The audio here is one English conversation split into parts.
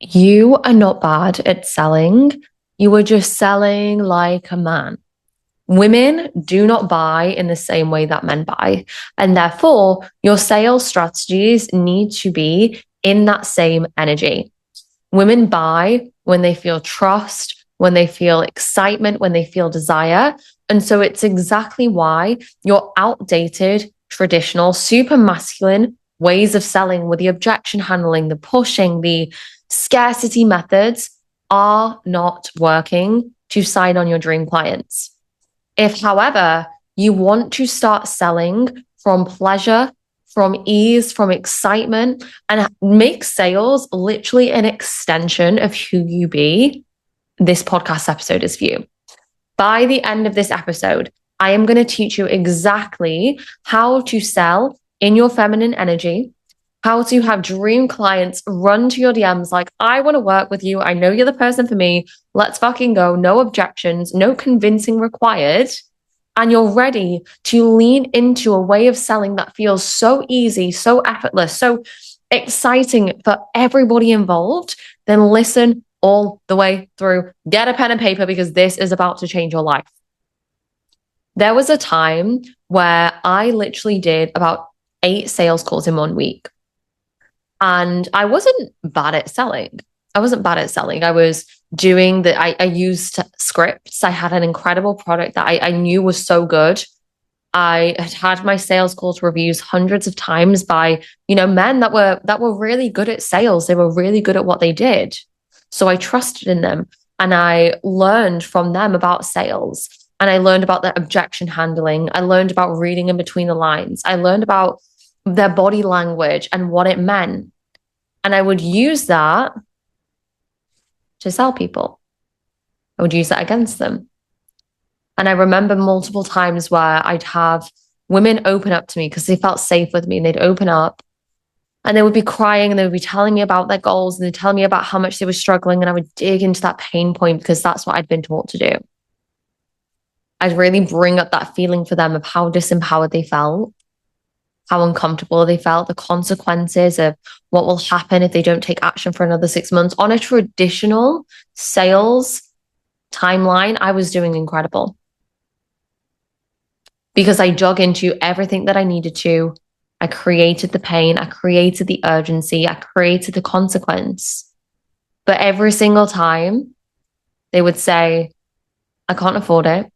You are not bad at selling. You are just selling like a man. Women do not buy in the same way that men buy. And therefore, your sales strategies need to be in that same energy. Women buy when they feel trust, when they feel excitement, when they feel desire. And so it's exactly why your outdated, traditional, super masculine ways of selling with the objection handling, the pushing, the scarcity methods are not working to sign on your dream clients. If, however, you want to start selling from pleasure, from ease, from excitement, and make sales literally an extension of who you be, this podcast episode is for you. By the end of this episode, I am going to teach you exactly how to sell in your feminine energy, how to have dream clients run to your DMs like, I want to work with you. I know you're the person for me. Let's fucking go. No objections, no convincing required. And you're ready to lean into a way of selling that feels so easy, so effortless, so exciting for everybody involved. Then listen all the way through. Get a pen and paper because this is about to change your life. There was a time where I literally did about 8 sales calls in 1 week. And I wasn't bad at selling. I was doing I used scripts. I had an incredible product that I knew was so good. I had my sales calls reviews hundreds of times by, men that were really good at sales. They were really good at what they did. So I trusted in them and I learned from them about sales. And I learned about their objection handling. I learned about reading in between the lines. I learned about their body language and what it meant. And I would use that to sell people. I would use that against them. And I remember multiple times where I'd have women open up to me because they felt safe with me and they'd open up and they would be crying and they would be telling me about their goals and they'd tell me about how much they were struggling. And I would dig into that pain point because that's what I'd been taught to do. I'd really bring up that feeling for them of how disempowered they felt, how uncomfortable they felt, the consequences of what will happen if they don't take action for another 6 months. On a traditional sales timeline, I was doing incredible because I dug into everything that I needed to. I created the pain, I created the urgency, I created the consequence. But every single time they would say, I can't afford it.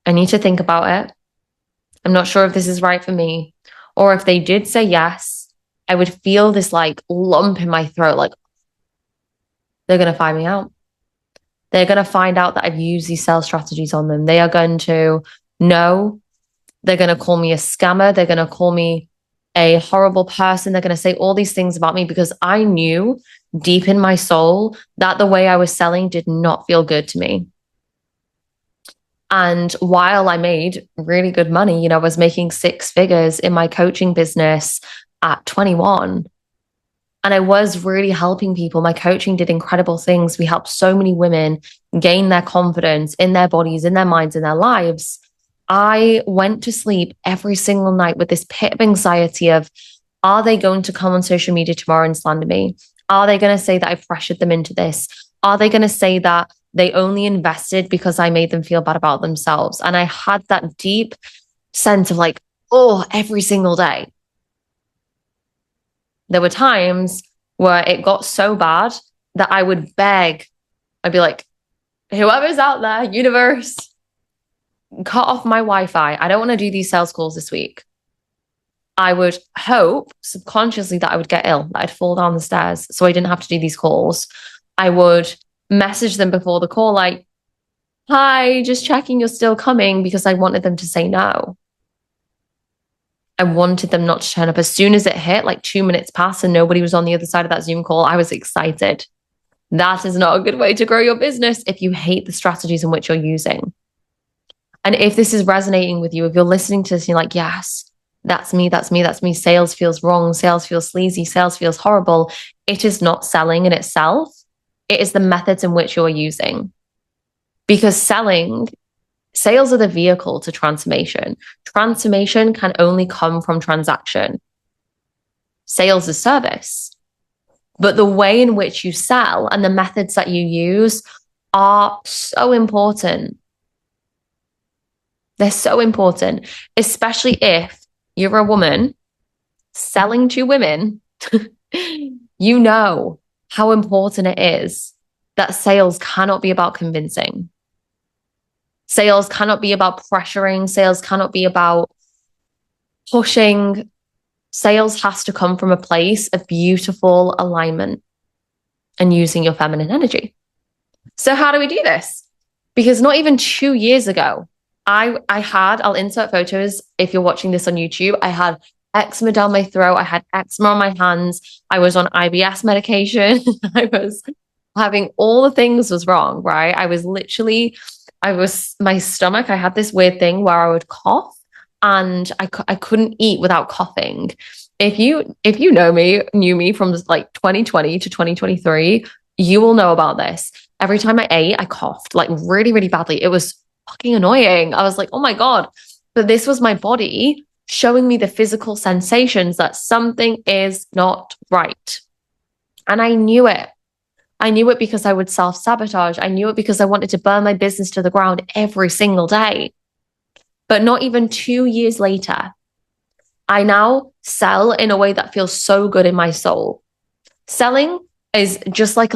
I need to think about it. I'm not sure if this is right for me. Or if they did say yes, I would feel this like lump in my throat, like they're going to find me out. They're going to find out that I've used these sales strategies on them. They are going to know. They're going to call me a scammer. They're going to call me a horrible person. They're going to say all these things about me because I knew deep in my soul that the way I was selling did not feel good to me. And while I made really good money, I was making 6 figures in my coaching business at 21. And I was really helping people. My coaching did incredible things. We helped so many women gain their confidence in their bodies, in their minds, in their lives. I went to sleep every single night with this pit of anxiety of, are they going to come on social media tomorrow and slander me? Are they going to say that I pressured them into this? Are they going to say that they only invested because I made them feel bad about themselves? And I had that deep sense of like, every single day. There were times where it got so bad that I would beg. I'd be like, whoever's out there, universe, cut off my Wi-Fi. I don't want to do these sales calls this week. I would hope subconsciously that I would get ill, that I'd fall down the stairs so I didn't have to do these calls. I would message them before the call like, hi, just checking you're still coming, because I wanted them to say no. I wanted them not to turn up. As soon as it hit, like 2 minutes passed and nobody was on the other side of that Zoom call, I was excited. That is not a good way to grow your business if you hate the strategies in which you're using. And if this is resonating with you, if you're listening to this and you're like, yes, that's me. Sales feels wrong. Sales feels sleazy. Sales feels horrible. It is not selling in itself. It is the methods in which you're using. Because sales are the vehicle to transformation. Transformation can only come from transaction. Sales is service. But the way in which you sell and the methods that you use are so important. They're so important, especially if you're a woman selling to women. You know how important it is that sales cannot be about convincing. Sales cannot be about pressuring. Sales cannot be about pushing. Sales has to come from a place of beautiful alignment and using your feminine energy. So how do we do this? Because not even 2 years ago, I'll insert photos if you're watching this on YouTube. I had eczema down my throat. I had eczema on my hands. I was on IBS medication. I was having all the things was wrong, right? My stomach, I had this weird thing where I would cough and I couldn't eat without coughing. If you knew me from like 2020 to 2023, you will know about this. Every time I ate, I coughed like really, really badly. It was fucking annoying. I was like, oh my God. But this was my body showing me the physical sensations that something is not right. And I knew it. I knew it because I would self-sabotage. I knew it because I wanted to burn my business to the ground every single day. But not even 2 years later, I now sell in a way that feels so good in my soul. Selling is just like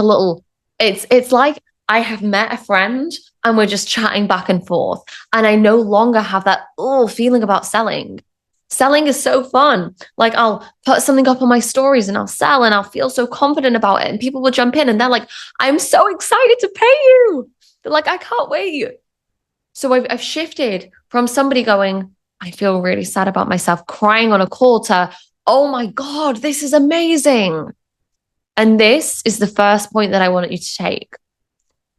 it's like I have met a friend and we're just chatting back and forth. And I no longer have that feeling about selling. Selling is so fun. Like I'll put something up on my stories and I'll sell and I'll feel so confident about it. And people will jump in and they're like, I'm so excited to pay you. They're like, I can't wait. So I've shifted from somebody going, I feel really sad about myself, crying on a call to, oh my God, this is amazing. And this is the first point that I want you to take.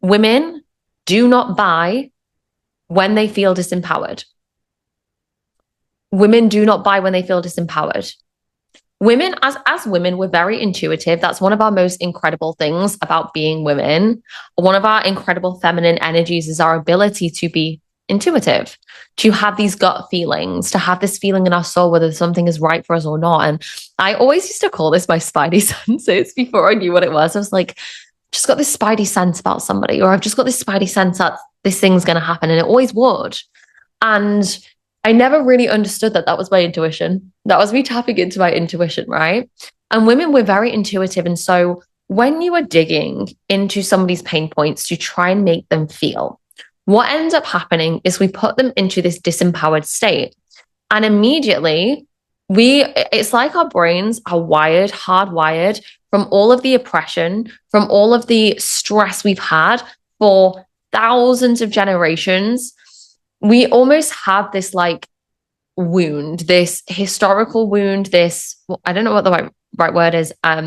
Women do not buy when they feel disempowered. Women do not buy when they feel disempowered. Women, as women, we're very intuitive. That's one of our most incredible things about being women. One of our incredible feminine energies is our ability to be intuitive, to have these gut feelings, to have this feeling in our soul whether something is right for us or not. And I always used to call this my spidey senses before I knew what it was. I was like, just got this spidey sense about somebody, or I've just got this spidey sense that this thing's going to happen. And it always would. And I never really understood that was my intuition. That was me tapping into my intuition, right? And women, we're very intuitive. And so when you are digging into somebody's pain points to try and make them feel, what ends up happening is we put them into this disempowered state. And immediately it's like our brains are hardwired from all of the oppression, from all of the stress we've had for thousands of generations. We almost have this like wound, this historical wound, I don't know what the right word is. I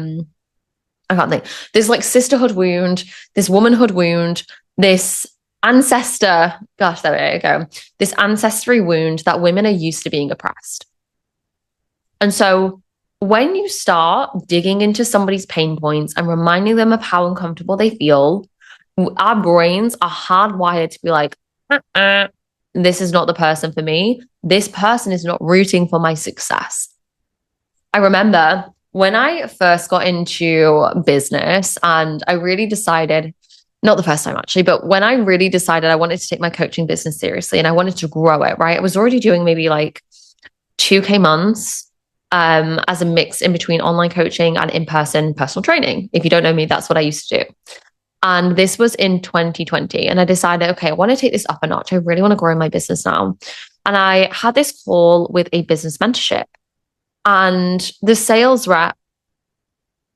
can't think. This like sisterhood wound, this womanhood wound, this ancestor, gosh, there we go. This ancestry wound that women are used to being oppressed. And so when you start digging into somebody's pain points and reminding them of how uncomfortable they feel, our brains are hardwired to be like, this is not the person for me. This person is not rooting for my success. I remember when I first got into business and I really decided, not the first time actually, but when I really decided I wanted to take my coaching business seriously and I wanted to grow it, right? I was already doing maybe like 2K months as a mix in between online coaching and in-person personal training. If you don't know me, that's what I used to do. And this was in 2020. And I decided, okay, I want to take this up a notch. I really want to grow my business now. And I had this call with a business mentorship. And the sales rep,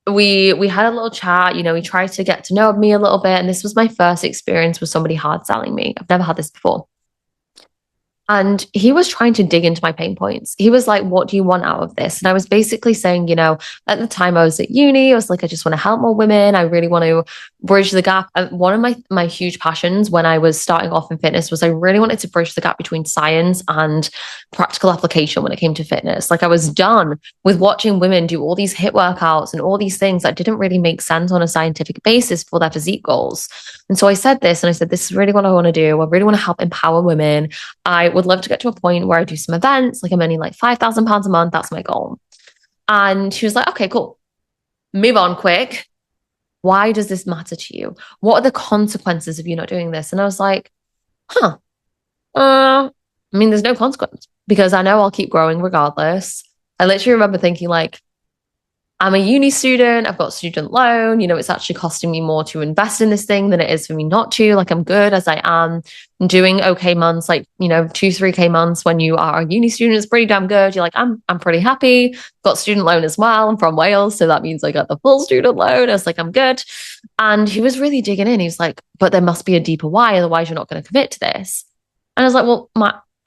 we had a little chat, he tried to get to know me a little bit. And this was my first experience with somebody hard selling me. I've never had this before. And he was trying to dig into my pain points. He was like, what do you want out of this? And I was basically saying, at the time I was at uni, I was like, I just want to help more women. I really want to bridge the gap. And one of my huge passions when I was starting off in fitness was I really wanted to bridge the gap between science and practical application when it came to fitness. Like I was done with watching women do all these HIIT workouts and all these things that didn't really make sense on a scientific basis for their physique goals. And so I said this, and I said, this is really what I want to do. I really want to help empower women. I would love to get to a point where I do some events, like I'm earning like £5,000 a month. That's my goal. And she was like, okay, cool. Move on quick. Why does this matter to you? What are the consequences of you not doing this? And I was like, huh, I mean, there's no consequence because I know I'll keep growing regardless. I literally remember thinking, like, I'm a uni student, I've got student loan, it's actually costing me more to invest in this thing than it is for me not to. Like, I'm good as I am. I'm doing okay months, like, 2, 3K months when you are a uni student is pretty damn good. You're like, I'm pretty happy. Got student loan as well. I'm from Wales, so that means I got the full student loan. I was like, I'm good. And he was really digging in. He's like, but there must be a deeper why, otherwise you're not going to commit to this. And I was like, well,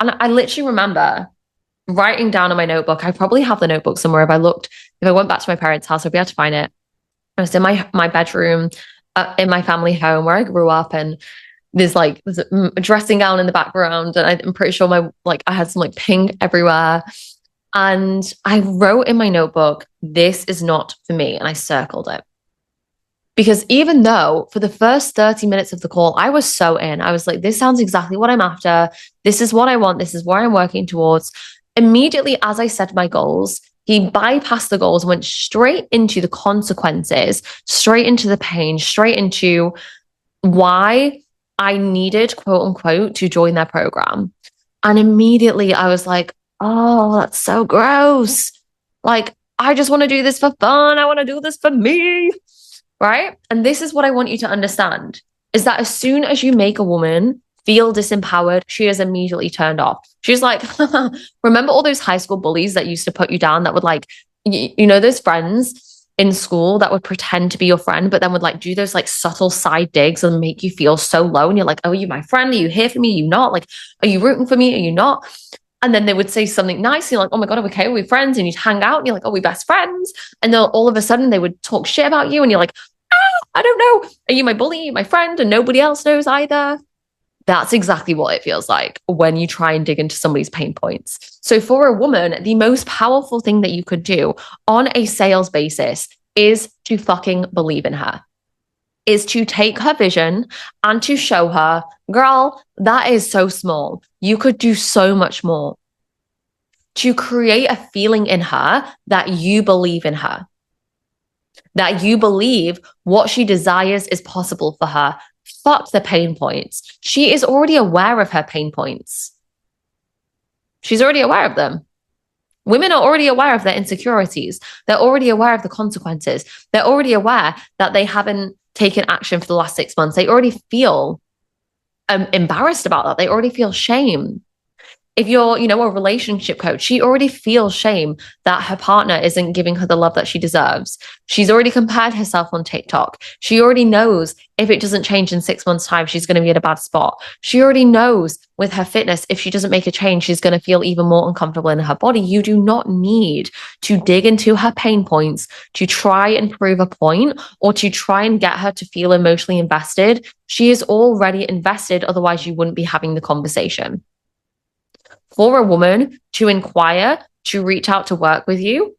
and I literally remember writing down in my notebook. I probably have the notebook somewhere. If I went back to my parents' house, I'd be able to find it. I was in my bedroom in my family home where I grew up, and there's a dressing gown in the background, and I'm pretty sure I had some like pink everywhere. And I wrote in my notebook, "This is not for me," and I circled it. Because even though for the first 30 minutes of the call, I was so in, I was like, this sounds exactly what I'm after. This is what I want. This is where I'm working towards. Immediately, as I set my goals, he bypassed the goals, went straight into the consequences, straight into the pain, straight into why I needed, quote unquote, to join their program. And immediately I was like, oh, that's so gross. Like, I just want to do this for fun. I want to do this for me. Right? And this is what I want you to understand is that as soon as you make a woman feel disempowered, she is immediately turned off. She's like, remember all those high school bullies that used to put you down that would like, those friends in school that would pretend to be your friend, but then would like do those like subtle side digs and make you feel so low. And you're like, oh, are you my friend? Are you here for me? Are you not? Like, are you rooting for me? Are you not? And then they would say something nice. And you're like, oh my God, okay, we're friends. And you'd hang out and you're like, oh, we're best friends. And then all of a sudden they would talk shit about you. And you're like, I don't know. Are you my bully, my friend? And nobody else knows either. That's exactly what it feels like when you try and dig into somebody's pain points. So for a woman, the most powerful thing that you could do on a sales basis is to fucking believe in her, is to take her vision and to show her, girl, that is so small. You could do so much more. To create a feeling in her that you believe in her, that you believe what she desires is possible for her. Fuck the pain points. She is already aware of her pain points. She's already aware of them. Women are already aware of their insecurities. They're already aware of the consequences. They're already aware that they haven't taken action for the last 6 months. They already feel embarrassed about that. They already feel shame. If you're, a relationship coach, she already feels shame that her partner isn't giving her the love that she deserves. She's already compared herself on TikTok. She already knows if it doesn't change in 6 months' time, she's going to be at a bad spot. She already knows with her fitness, if she doesn't make a change, she's going to feel even more uncomfortable in her body. You do not need to dig into her pain points to try and prove a point or to try and get her to feel emotionally invested. She is already invested. Otherwise, you wouldn't be having the conversation. For a woman to inquire, to reach out to work with you,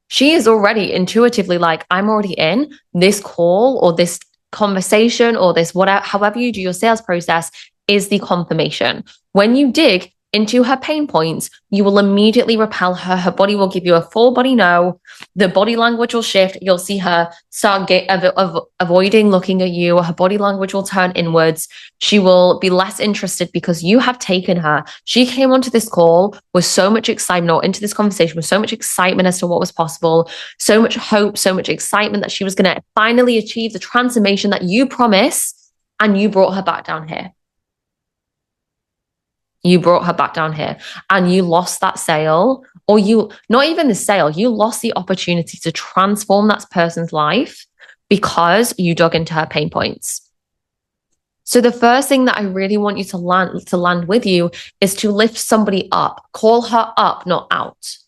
she is already intuitively like, I'm already in this call or this conversation or this whatever, however you do your sales process is the confirmation. When you dig into her pain points, you will immediately repel her. Her body will give you a full body no. The body language will shift. You'll see her start avoiding looking at you. Her body language will turn inwards. She will be less interested because you have taken her. She came onto this call with so much excitement, or into this conversation with so much excitement as to what was possible, so much hope, so much excitement that she was going to finally achieve the transformation that you promised, and you brought her back down here. You brought her back down here and you lost that sale, or not even the sale, you lost the opportunity to transform that person's life because you dug into her pain points. So the first thing that I really want you to land with you is to lift somebody up, call her up, not out.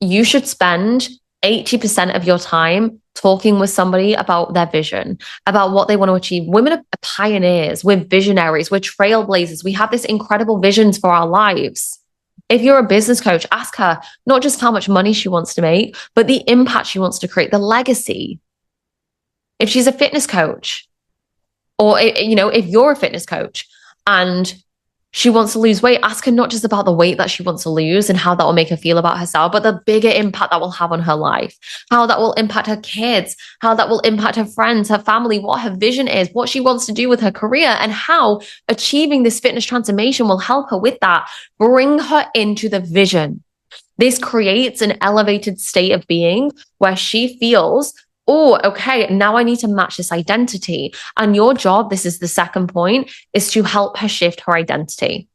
You should spend 80% of your time talking with somebody about their vision, about what they want to achieve. Women are pioneers, we're visionaries, we're trailblazers. We have this incredible visions for our lives. If you're a business coach, ask her not just how much money she wants to make, but the impact she wants to create, the legacy. If she's a fitness coach, or if you're a fitness coach and She wants to lose weight. Ask her not just about the weight that she wants to lose and how that will make her feel about herself, but the bigger impact that will have on her life, how that will impact her kids, how that will impact her friends, her family, what her vision is, what she wants to do with her career, and how achieving this fitness transformation will help her with that. Bring her into the vision. This creates an elevated state of being where she feels, oh, okay, now I need to match this identity. And your job, this is the second point, is to help her shift her identity.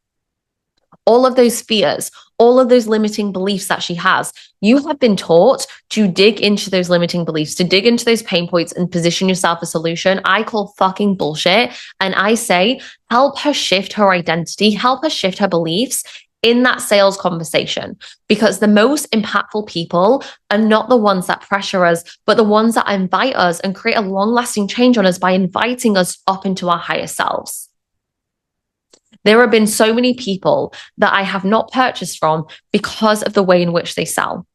All of those fears, all of those limiting beliefs that she has, you have been taught to dig into those limiting beliefs, to dig into those pain points and position yourself a solution. I call fucking bullshit. And I say, help her shift her identity, help her shift her beliefs in that sales conversation, because the most impactful people are not the ones that pressure us, but the ones that invite us and create a long-lasting change on us by inviting us up into our higher selves. There have been so many people that I have not purchased from because of the way in which they sell.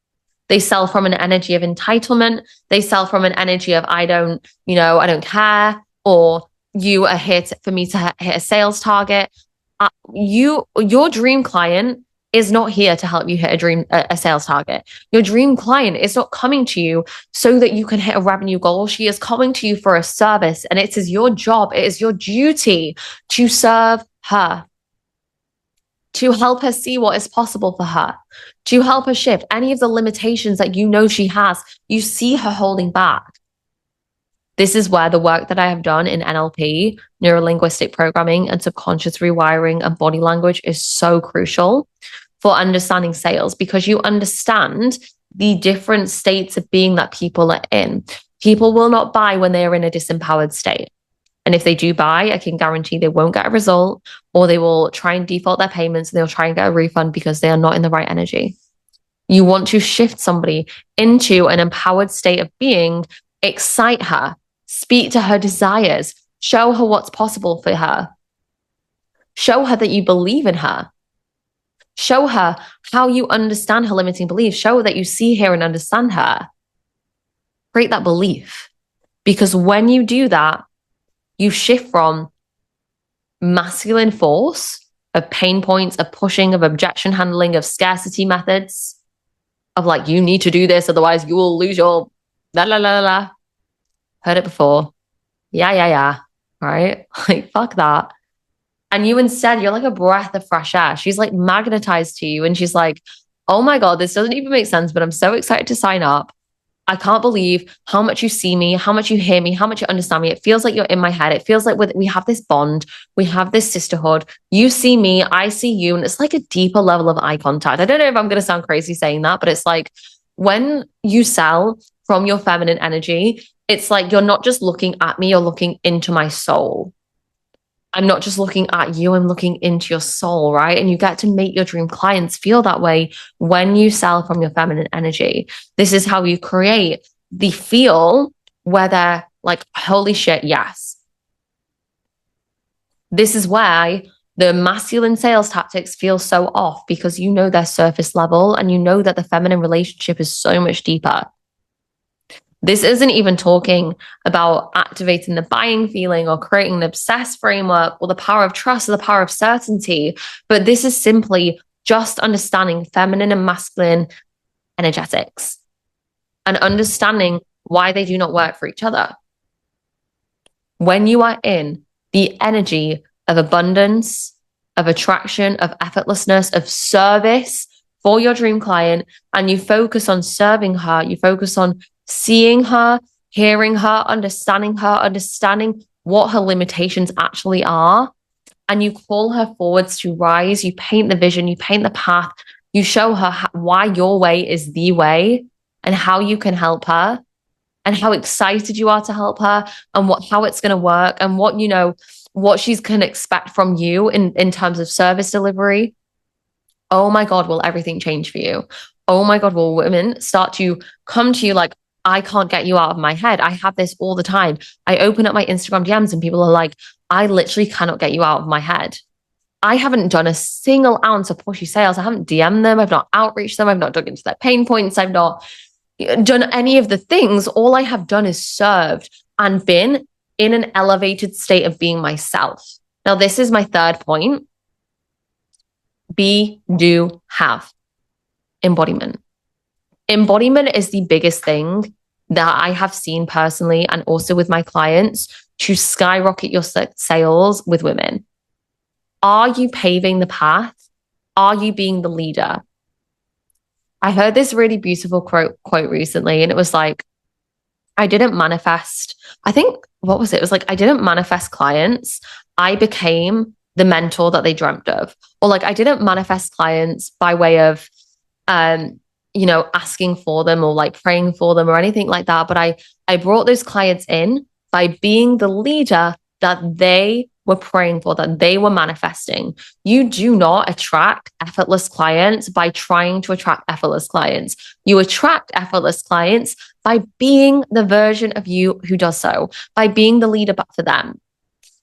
They sell from an energy of entitlement. They sell from an energy of, I don't care, or you are here for me to hit a sales target. Your dream client is not here to help you hit a sales target. Your dream client is not coming to you so that you can hit a revenue goal. She is coming to you for a service, and it is your job, it is your duty to serve her, to help her see what is possible for her, to help her shift any of the limitations that you know she has. You see her holding back. This is where the work that I have done in NLP, neuro-linguistic programming, and subconscious rewiring and body language is so crucial for understanding sales, because you understand the different states of being that people are in. People will not buy when they are in a disempowered state. And if they do buy, I can guarantee they won't get a result, or they will try and default their payments and they'll try and get a refund because they are not in the right energy. You want to shift somebody into an empowered state of being, excite her, speak to her desires, show her what's possible for her, show her that you believe in her, show her how you understand her limiting beliefs, show her that you see her and understand her. Create that belief, because when you do that, you shift from masculine force of pain points, of pushing, of objection handling, of scarcity methods, of like, you need to do this, otherwise you will lose your la la la la. Heard it before. Yeah. Right? Like, fuck that. And you instead, you're like a breath of fresh air. She's like magnetized to you. And she's like, oh my God, this doesn't even make sense, but I'm so excited to sign up. I can't believe how much you see me, how much you hear me, how much you understand me. It feels like you're in my head. It feels like we have this bond. We have this sisterhood. You see me, I see you. And it's like a deeper level of eye contact. I don't know if I'm going to sound crazy saying that, but it's like when you sell from your feminine energy, it's like you're not just looking at me, you're looking into my soul. I'm not just looking at you, I'm looking into your soul, right? And you get to make your dream clients feel that way when you sell from your feminine energy. This is how you create the feel where they're like, holy shit, yes. This is why the masculine sales tactics feel so off, because you know they're surface level and you know that the feminine relationship is so much deeper. This isn't even talking about activating the buying feeling or creating the obsessed framework or the power of trust or the power of certainty, but this is simply just understanding feminine and masculine energetics and understanding why they do not work for each other. When you are in the energy of abundance, of attraction, of effortlessness, of service for your dream client, and you focus on serving her, you focus on seeing her, hearing her, understanding what her limitations actually are, and you call her forwards to rise, you paint the vision, you paint the path, you show her why your way is the way and how you can help her and how excited you are to help her and how it's going to work and what she's going to expect from you in terms of service delivery. Oh my God, will everything change for you? Oh my God, will women start to come to you like, I can't get you out of my head. I have this all the time. I open up my Instagram DMs and people are like, I literally cannot get you out of my head. I haven't done a single ounce of pushy sales. I haven't DM'd them. I've not outreached them. I've not dug into their pain points. I've not done any of the things. All I have done is served and been in an elevated state of being myself. Now, this is my third point. be, do, have. Embodiment. Embodiment is the biggest thing that I have seen personally and also with my clients to skyrocket your sales with women. Are you paving the path? Are you being the leader? I heard this really beautiful quote recently, and it was like, I didn't manifest, I think, what was it? It was like, I didn't manifest clients. I became the mentor that they dreamt of. Or like, I didn't manifest clients by way of, asking for them or like praying for them or anything like that. But I brought those clients in by being the leader that they were praying for, that they were manifesting. You do not attract effortless clients by trying to attract effortless clients. You attract effortless clients by being the version of you who does so, by being the leader for them.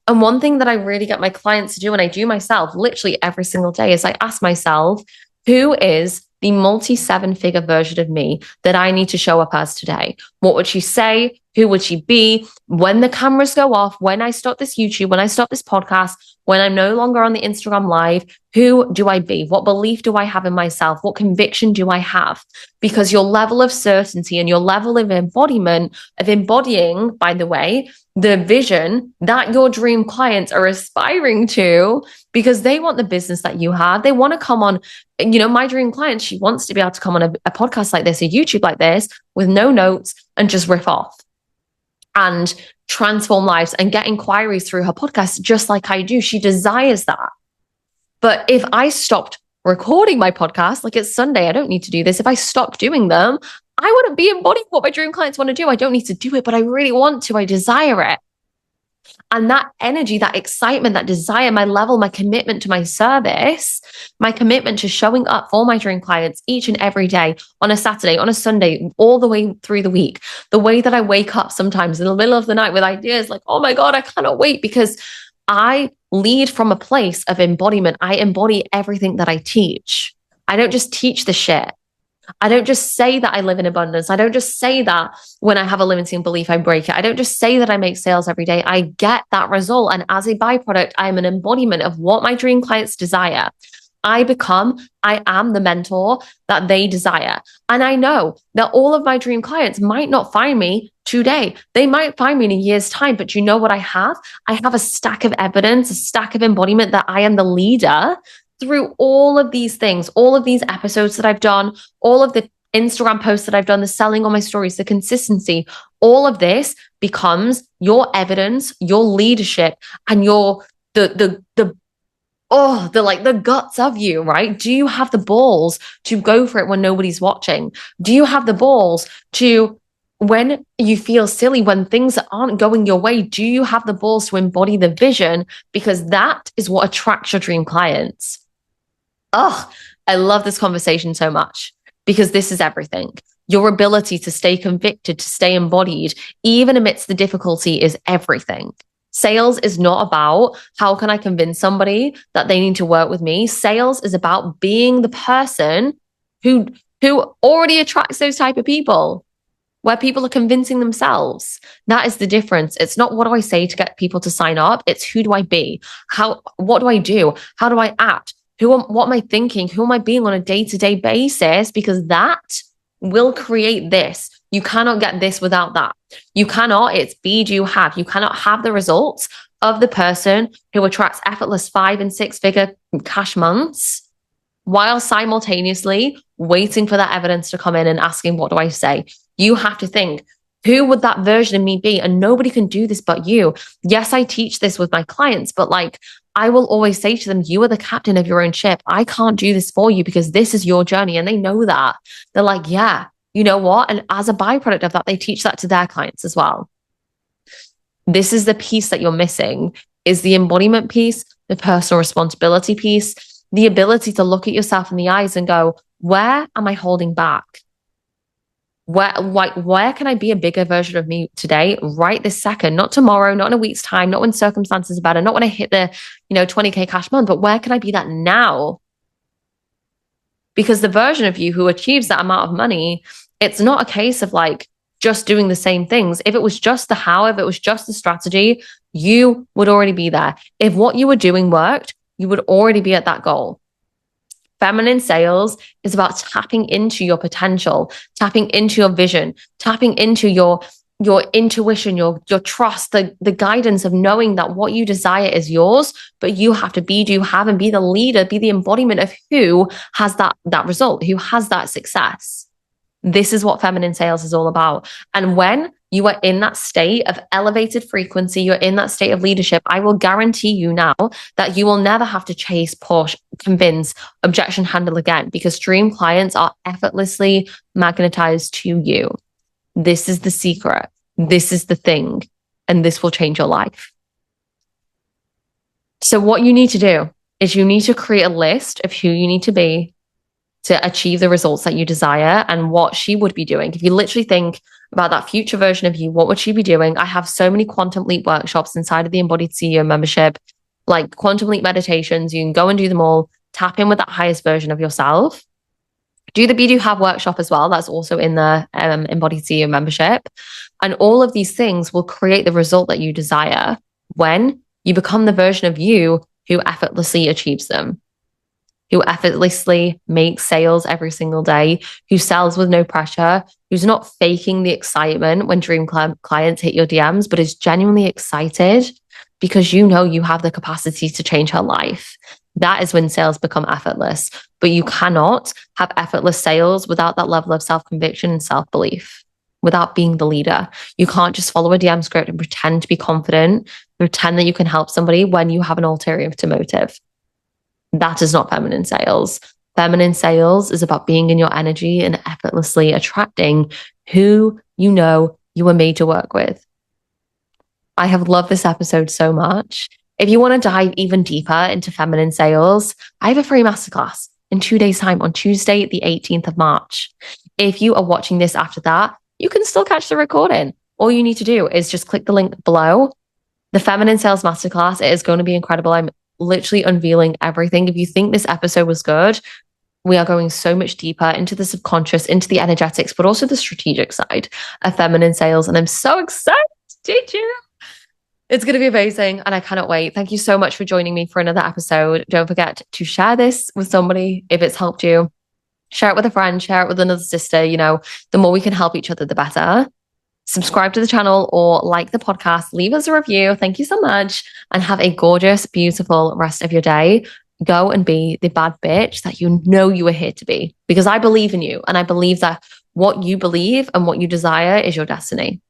And one thing that I really get my clients to do, and I do myself literally every single day, is I ask myself, who is the multi-7-figure version of me that I need to show up as today? What would she say? Who would she be? When the cameras go off, when I stop this YouTube, when I stop this podcast, when I'm no longer on the Instagram live, who do I be? What belief do I have in myself? What conviction do I have? Because your level of certainty and your level of embodiment, of embodying, by the way, the vision that your dream clients are aspiring to, because they want the business that you have. They want to come on, my dream client, she wants to be able to come on a podcast like this, a YouTube like this, with no notes and just riff off and transform lives and get inquiries through her podcast, just like I do. She desires that. But if I stopped recording my podcast, like it's Sunday, I don't need to do this. If I stopped doing them, I wouldn't be embodying what my dream clients want to do. I don't need to do it, but I really want to. I desire it. And that energy, that excitement, that desire, my level, my commitment to my service, my commitment to showing up for my dream clients each and every day, on a Saturday, on a Sunday, all the way through the week, the way that I wake up sometimes in the middle of the night with ideas like, oh my God, I cannot wait, because I lead from a place of embodiment. I embody everything that I teach. I don't just teach the shit. I don't just say that I live in abundance. I don't just say that when I have a limiting belief, I break it. I don't just say that I make sales every day. I get that result. And as a byproduct, I am an embodiment of what my dream clients desire. I am the mentor that they desire. And I know that all of my dream clients might not find me today. They might find me in a year's time, but you know what I have? I have a stack of evidence, a stack of embodiment that I am the leader through all of these things, all of these episodes that I've done, all of the Instagram posts that I've done, the selling on my stories, the consistency, all of this becomes your evidence, your leadership, and your the guts of you, right? Do you have the balls to go for it when nobody's watching? Do you have the balls to, when you feel silly, when things aren't going your way, do you have the balls to embody the vision? Because that is what attracts your dream clients. Oh, I love this conversation so much, because this is everything. Your ability to stay convicted, to stay embodied, even amidst the difficulty, is everything. Sales is not about how can I convince somebody that they need to work with me. Sales is about being the person who already attracts those type of people, where people are convincing themselves. That is the difference. It's not what do I say to get people to sign up. It's who do I be? What do I do? How do I act? What am I thinking? Who am I being on a day-to-day basis? Because that will create this. You cannot get this without that. You cannot, it's be, do, have. You cannot have the results of the person who attracts effortless 5 and 6 figure cash months while simultaneously waiting for that evidence to come in and asking, what do I say? You have to think, who would that version of me be? And nobody can do this but you. Yes, I teach this with my clients, but I will always say to them, you are the captain of your own ship. I can't do this for you because this is your journey. And they know that. They're like, yeah, you know what? And as a byproduct of that, they teach that to their clients as well. This is the piece that you're missing, is the embodiment piece, the personal responsibility piece, the ability to look at yourself in the eyes and go, where am I holding back? Where can I be a bigger version of me today, right this second, not tomorrow, not in a week's time, not when circumstances are better, not when I hit the, 20K cash month, but where can I be that now? Because the version of you who achieves that amount of money, it's not a case of just doing the same things. If it was just the how, if it was just the strategy, you would already be there. If what you were doing worked, you would already be at that goal. Feminine sales is about tapping into your potential, tapping into your vision, tapping into your intuition, your trust, the guidance of knowing that what you desire is yours, but you have to be, do, have, and be the leader, be the embodiment of who has that result, who has that success. This is what feminine sales is all about. And when you are in that state of elevated frequency, you're in that state of leadership, I will guarantee you now that you will never have to chase, push, convince, objection handle again, because dream clients are effortlessly magnetized to you. This is the secret. This is the thing. And this will change your life. So what you need to do is you need to create a list of who you need to be to achieve the results that you desire and what she would be doing. If you literally think about that future version of you, what would she be doing? I have so many Quantum Leap workshops inside of the Embodied CEO membership, like Quantum Leap meditations. You can go and do them all. Tap in with that highest version of yourself. Do the Be Do Have workshop as well. That's also in the Embodied CEO membership. And all of these things will create the result that you desire when you become the version of you who effortlessly achieves them, who effortlessly makes sales every single day, who sells with no pressure, who's not faking the excitement when dream clients hit your DMs, but is genuinely excited because you know you have the capacity to change her life. That is when sales become effortless. But you cannot have effortless sales without that level of self-conviction and self-belief, without being the leader. You can't just follow a DM script and pretend to be confident, pretend that you can help somebody when you have an ulterior motive. That is not feminine sales. Feminine sales is about being in your energy and effortlessly attracting who you know you were made to work with. I have loved this episode so much. If you want to dive even deeper into feminine sales, I have a free masterclass in 2 days' time on Tuesday, the 18th of March. If you are watching this after that, you can still catch the recording. All you need to do is just click the link below. The Feminine Sales Masterclass, it is going to be incredible. I'm literally unveiling everything. If you think this episode was good, we are going so much deeper into the subconscious, into the energetics, but also the strategic side of feminine sales. And I'm so excited to teach you. It's going to be amazing. And I cannot wait. Thank you so much for joining me for another episode. Don't forget to share this with somebody if it's helped you. Share it with a friend, share it with another sister. You know, the more we can help each other, the better. Subscribe to the channel or like the podcast, leave us a review. Thank you so much and have a gorgeous, beautiful rest of your day. Go and be the bad bitch that you know you are here to be, because I believe in you and I believe that what you believe and what you desire is your destiny.